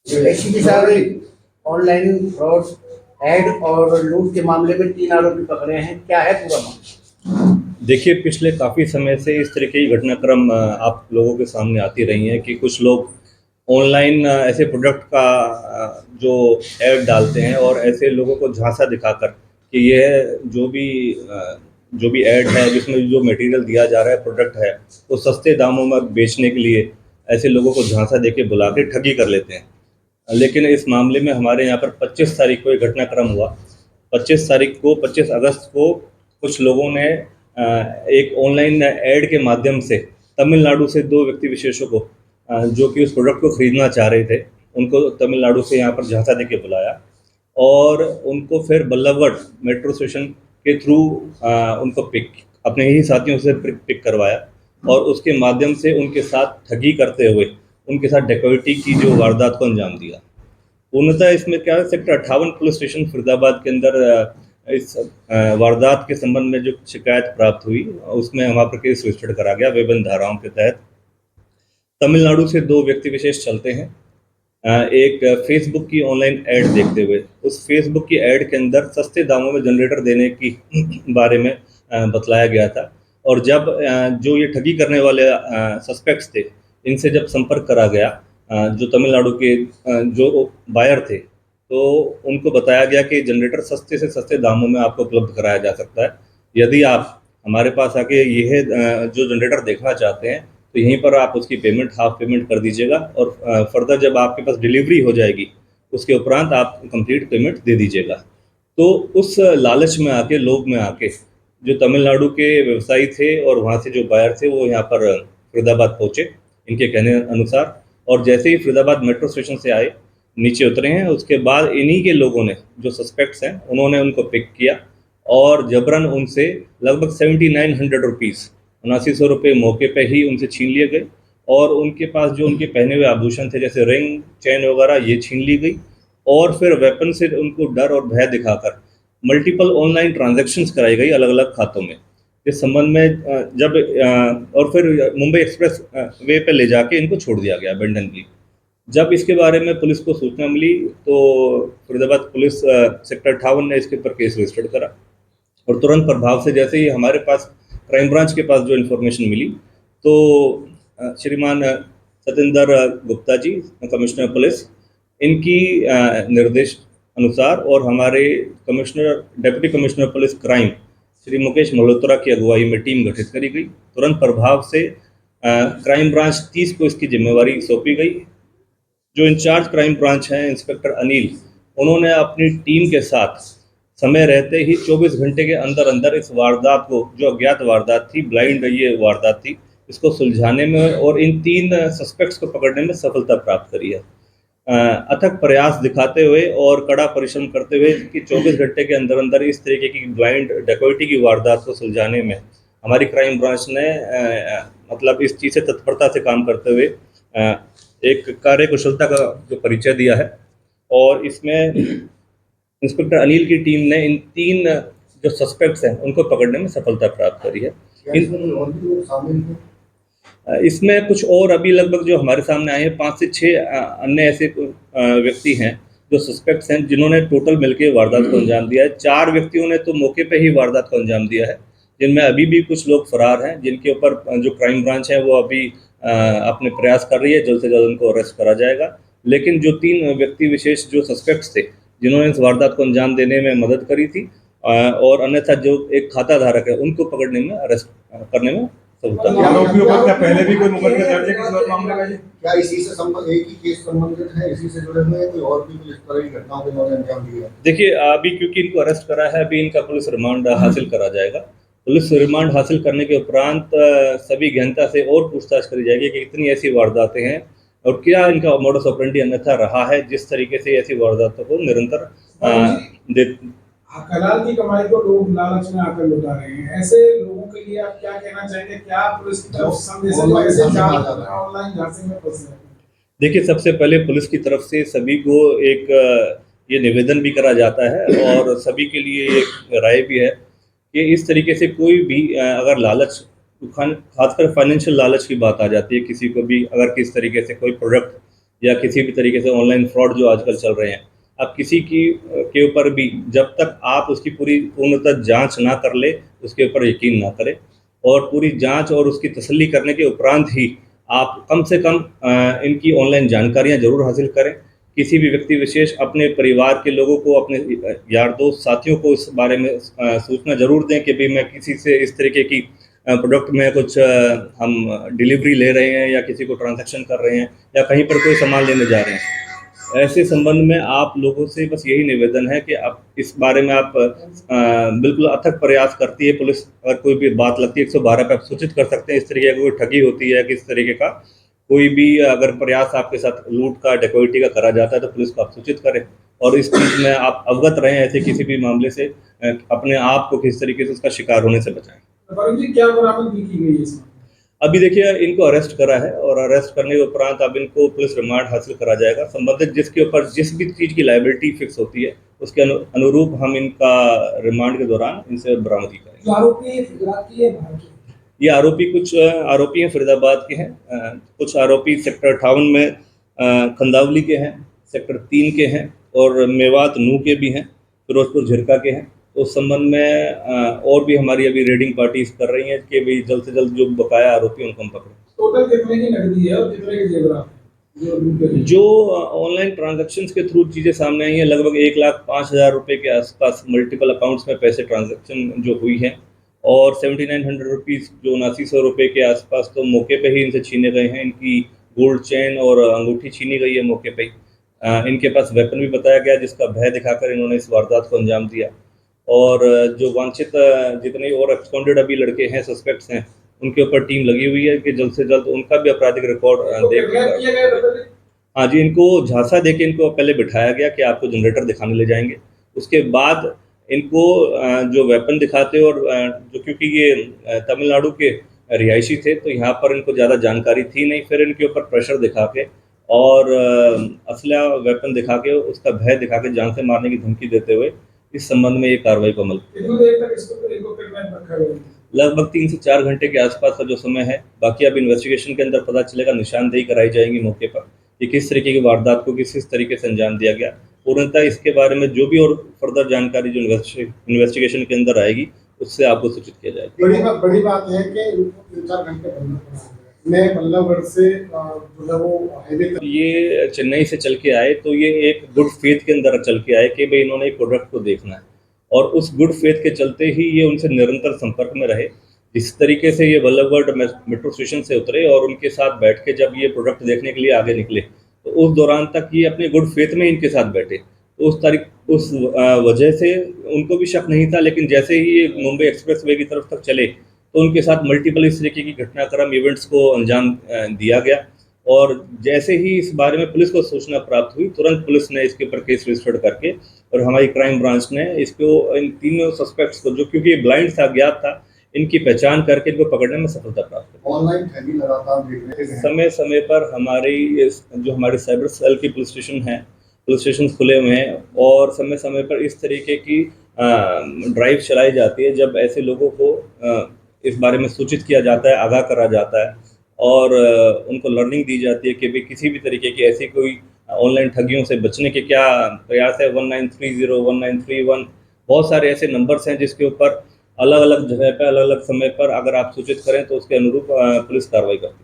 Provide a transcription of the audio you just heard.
ACP साहब, online fraud, add और लूट के मामले में 3 आरोपी पकड़े हैं, क्या है पूरा मामला? देखिए, पिछले काफ़ी समय से इस तरह की घटनाक्रम आप लोगों के सामने आती रही हैं कि कुछ लोग ऑनलाइन ऐसे प्रोडक्ट का जो ऐड डालते हैं और ऐसे लोगों को झांसा दिखाकर कि यह जो भी ऐड है, जिसमें जो मटेरियल दिया जा रहा है, प्रोडक्ट है, वो सस्ते दामों में बेचने के लिए ऐसे लोगों को झांसा देके बुला के ठगी कर लेते हैं। लेकिन इस मामले में हमारे यहाँ पर 25 तारीख को एक घटनाक्रम हुआ। 25 अगस्त को कुछ लोगों ने एक ऑनलाइन ऐड के माध्यम से तमिलनाडु से 2 व्यक्ति विशेषों को जो कि उस प्रोडक्ट को खरीदना चाह रहे थे, उनको तमिलनाडु से यहाँ पर झांसा देके बुलाया और उनको फिर बल्लभगढ़ मेट्रो स्टेशन के थ्रू उनको अपने ही साथियों से पिक करवाया और उसके माध्यम से उनके साथ ठगी करते हुए उनके साथ डकैती की जो वारदात को अंजाम दिया। पूर्णतः इसमें क्या है, सेक्टर 58 पुलिस स्टेशन फरीदाबाद के अंदर इस वारदात के संबंध में जो शिकायत प्राप्त हुई, उसमें हमारे पर केस रजिस्टर्ड करा गया विभिन्न धाराओं के तहत। तमिलनाडु से 2 व्यक्ति विशेष चलते हैं। एक फेसबुक की ऑनलाइन ऐड देखते हुए उस फेसबुक की ऐड के अंदर सस्ते दामों में जनरेटर देने की बारे में बतलाया गया था और जब जो ये ठगी करने वाले सस्पेक्ट्स थे, इनसे जब संपर्क करा गया, जो तमिलनाडु के जो बायर थे, तो उनको बताया गया कि जनरेटर सस्ते से सस्ते दामों में आपको उपलब्ध कराया जा सकता है। यदि आप हमारे पास आके यह जो जनरेटर देखना चाहते हैं, तो यहीं पर आप उसकी पेमेंट हाफ पेमेंट कर दीजिएगा और फर्दर जब आपके पास डिलीवरी हो जाएगी, उसके उपरांत आप कंप्लीट पेमेंट दे दीजिएगा। तो उस लालच में आके, लोभ में आके जो तमिलनाडु के व्यवसायी थे और वहाँ से जो बायर थे, वो यहाँ पर फरीदाबाद पहुँचे इनके कहने अनुसार, और जैसे ही फरीदाबाद मेट्रो स्टेशन से आए, नीचे उतरे हैं, उसके बाद इन्हीं के लोगों ने, जो सस्पेक्ट्स हैं, उन्होंने उनको पिक किया और जबरन उनसे लगभग 7900 रुपीज़, 7900 रुपये मौके पे ही उनसे छीन लिए गए और उनके पास जो उनके पहने हुए आभूषण थे, जैसे रिंग, चैन वगैरह, ये छीन ली गई और फिर वेपन से उनको डर और भय दिखाकर मल्टीपल ऑनलाइन ट्रांजैक्शंस कराई गई अलग अलग खातों में। इस संबंध में और फिर मुंबई एक्सप्रेस वे पे ले जाके इनको छोड़ दिया गया अबेंडनली। जब इसके बारे में पुलिस को सूचना मिली, तो फरीदाबाद पुलिस सेक्टर 58 ने इसके ऊपर केस रजिस्टर्ड करा और तुरंत प्रभाव से जैसे ही हमारे पास क्राइम ब्रांच के पास जो इन्फॉर्मेशन मिली, तो श्रीमान सतेंद्र गुप्ता जी, कमिश्नर पुलिस, इनकी निर्देश अनुसार और हमारे deputy commissioner police crime Shri Mukesh Malhotra की अगुवाई में टीम गठित करी गई। तुरंत प्रभाव से क्राइम ब्रांच 30 को इसकी जिम्मेवारी सौंपी गई। जो इंचार्ज क्राइम ब्रांच हैं, इंस्पेक्टर अनिल, उन्होंने अपनी टीम के साथ समय रहते ही 24 घंटे के अंदर अंदर इस वारदात को, जो अज्ञात वारदात थी, ब्लाइंड ये वारदात थी, इसको सुलझाने में और इन 3 सस्पेक्ट्स को पकड़ने में सफलता प्राप्त करी है। अथक प्रयास दिखाते हुए और कड़ा परिश्रम करते हुए कि 24 घंटे के अंदर अंदर इस तरीके की ब्लाइंड डकैती की वारदात को सुलझाने में हमारी क्राइम ब्रांच ने मतलब इस चीज़ से तत्परता से काम करते हुए एक कार्यकुशलता का जो परिचय दिया है और इसमें इंस्पेक्टर अनिल की टीम ने इन 3 जो सस्पेक्ट्स हैं उनको पकड़ने में सफलता प्राप्त करी है। इसमें कुछ और अभी लगभग जो हमारे सामने आए हैं, 5 से 6 अन्य ऐसे व्यक्ति हैं जो सस्पेक्ट्स हैं, जिन्होंने टोटल मिलकर वारदात को अंजाम दिया है। 4 व्यक्तियों ने तो मौके पे ही वारदात को अंजाम दिया है, जिनमें अभी भी कुछ लोग फरार हैं, जिनके ऊपर जो क्राइम ब्रांच है वो अभी अपने प्रयास कर रही है, जल्द से जल्द उनको अरेस्ट करा जाएगा। लेकिन जो 3 व्यक्ति विशेष जो सस्पेक्ट्स थे, जिन्होंने इस वारदात को अंजाम देने में मदद करी थी, और अन्यथा जो एक खाता धारक है, उनको पकड़ने में, अरेस्ट करने में आरोपियों पर क्या पहले भी कोई मुकदमे दर्ज है किसी और मामले में? क्या इसी से एक ही केस संबंधित है, इसी से जुड़े हुए हैं, कोई और भी इस तरह की घटनाओं को इन्होंने अंजाम दिया? देखिए, अभी क्योंकि इनको अरेस्ट करा है, अभी इनका पुलिस रिमांड हासिल करा जाएगा। पुलिस रिमांड हासिल करने के उपरांत सभी गहनता से और पूछताछ करी जाएगी कि कितनी ऐसी वारदातें हैं और क्या इनका मोडस ऑपरेंडी अन्यथा रहा है, जिस तरीके से ऐसी वारदातों को निरंतर हलाल की कमाई को लोग लालच में आकर लुटा रहे हैं। ऐसे लोगों के लिए आप क्या कहना चाहेंगे? क्या पुलिस की तरफ संदेश है जो ऐसे ऑनलाइन झांसे में फंसे हैं? देखिए, सबसे पहले पुलिस की तरफ से सभी को एक ये निवेदन भी करा जाता है और सभी के लिए एक राय भी है कि इस तरीके से कोई भी अगर लालच, खासकर फाइनेंशियल लालच की बात आ जाती है, किसी को भी अगर किस तरीके से कोई प्रोडक्ट या किसी भी तरीके से ऑनलाइन फ्रॉड जो आजकल चल रहे हैं, आप किसी की के ऊपर भी जब तक आप उसकी पूर्णतः जांच ना कर ले, उसके ऊपर यकीन ना करें। और पूरी जांच और उसकी तसल्ली करने के उपरांत ही आप कम से कम इनकी ऑनलाइन जानकारियां ज़रूर हासिल करें। किसी भी व्यक्ति विशेष अपने परिवार के लोगों को, अपने यार दोस्त साथियों को इस बारे में सूचना ज़रूर दें कि भाई मैं किसी से इस तरीके की प्रोडक्ट में कुछ हम डिलीवरी ले रहे हैं या किसी को ट्रांजैक्शन कर रहे हैं या कहीं पर कोई सामान लेने जा रहे हैं। ऐसे संबंध में आप लोगों से बस यही निवेदन है कि आप इस बारे में आप बिल्कुल अथक प्रयास करती है पुलिस। अगर कोई भी बात लगती है 112 पे आप सूचित कर सकते हैं। इस तरीके की कोई ठगी होती है, किस तरीके का कोई भी अगर प्रयास आपके साथ लूट का, डकैती का करा जाता है तो पुलिस को आप सूचित करें और इस चीज़ में आप अवगत रहें। ऐसे किसी भी मामले से अपने आप को किस तरीके से उसका शिकार होने से बचाएं। वरुण जी, क्या बरामदगी की गई है इसमें? अभी देखिए इनको अरेस्ट करा है और अरेस्ट करने के उपरांत अब इनको पुलिस रिमांड हासिल करा जाएगा। संबंधित जिसके ऊपर जिस भी चीज़ की लायबिलिटी फिक्स होती है उसके अनुरूप हम इनका रिमांड के दौरान इनसे बरामदगी करेंगे। आरोपी गुजरात की है, बाहर की? ये आरोपी कुछ आरोपी हैं फरीदाबाद के हैं, कुछ आरोपी सेक्टर 58 में खंदावली के हैं, सेक्टर 3 के हैं और मेवात नू के भी हैं, फिरोजपुर झिरका के हैं। तो उस संबंध में और भी हमारी अभी रेडिंग पार्टीज कर रही हैं कि भाई जल्द से जल्द जो बकाया आरोपी उनको हम पकड़ें। टोटल कितने की नकदी है और कितने के जेवरात हैं? जो ऑनलाइन ट्रांजैक्शंस के थ्रू चीज़ें सामने आई हैं, लगभग 1,05,000 रुपये के आसपास मल्टीपल अकाउंट्स में पैसे ट्रांजैक्शन जो हुई है और 7900 रुपीज़ जो 7900 रुपये के आसपास तो मौके पे ही इनसे छीने गए हैं। इनकी गोल्ड चेन और अंगूठी छीनी गई है मौके पे ही। इनके पास वेपन भी बताया गया जिसका भय दिखाकर इन्होंने इस वारदात को अंजाम दिया। और जो वांछित जितने और एक्सपाउंडेड अभी लड़के हैं, सस्पेक्ट्स हैं, उनके ऊपर टीम लगी हुई है कि जल्द से जल्द उनका भी आपराधिक रिकॉर्ड देख। हाँ जी, इनको झांसा देके इनको पहले बिठाया गया कि आपको जनरेटर दिखाने ले जाएंगे। उसके बाद इनको जो वेपन दिखाते और जो क्योंकि ये तमिलनाडु के रिहायशी थे तो यहाँ पर इनको ज़्यादा जानकारी थी नहीं, फिर इनके ऊपर प्रेशर दिखा के और असला वेपन दिखा के उसका भय दिखा के जान से मारने की धमकी देते हुए इस संबंध में ये कार्रवाई को अमल लगभग 3 से 4 घंटे के आसपास का जो समय है। बाकी अब इन्वेस्टिगेशन के अंदर पता चलेगा, निशानदेही कराई जाएगी मौके पर कि किस तरीके की वारदात को किस तरीके से अंजाम दिया गया। पूर्णतः इसके बारे में जो भी और फर्दर जानकारी जो इन्वेस्टिगेशन के अंदर आएगी उससे आपको सूचित किया जाएगा। बड़ी बात है कि 3-4 घंटे मैं बल्लभगढ़ से जो है वो हाईवे ये चेन्नई से चल के आए तो ये एक गुड फेथ के अंदर चल के आए कि भाई इन्होंने एक प्रोडक्ट को देखना है और उस गुड फेथ के चलते ही ये उनसे निरंतर संपर्क में रहे। इस तरीके से ये बल्लभगढ़ मेट्रो स्टेशन से उतरे और उनके साथ बैठ के जब ये प्रोडक्ट देखने के लिए आगे निकले तो उस दौरान तक ये अपने गुड फेथ में इनके साथ बैठे। तो उस वजह से उनको भी शक नहीं था, लेकिन जैसे ही ये मुंबई एक्सप्रेस वे की तरफ तक चले तो उनके साथ मल्टीपल इस तरीके की घटनाक्रम इवेंट्स को अंजाम दिया गया। और जैसे ही इस बारे में पुलिस को सूचना प्राप्त हुई तुरंत पुलिस ने इसके ऊपर केस रजिस्टर्ड करके और हमारी क्राइम ब्रांच ने इसको इन तीनों सस्पेक्ट्स को जो क्योंकि ब्लाइंड था, ज्ञात था, इनकी पहचान करके इनको पकड़ने में सफलता प्राप्त की। ऑनलाइन ठगी लगातार देख रहे हैं। समय समय पर हमारे साइबर सेल की पुलिस स्टेशन खुले हुए हैं और समय समय पर इस तरीके की ड्राइव चलाई जाती है जब ऐसे लोगों को इस बारे में सूचित किया जाता है, आगाह करा जाता है और उनको लर्निंग दी जाती है कि भाई किसी भी तरीके की ऐसी कोई ऑनलाइन ठगियों से बचने के क्या प्रयास है। 1930 1931 बहुत सारे ऐसे नंबर्स हैं जिसके ऊपर अलग अलग जगह पर अलग अलग समय पर अगर आप सूचित करें तो उसके अनुरूप पुलिस कार्रवाई करती है।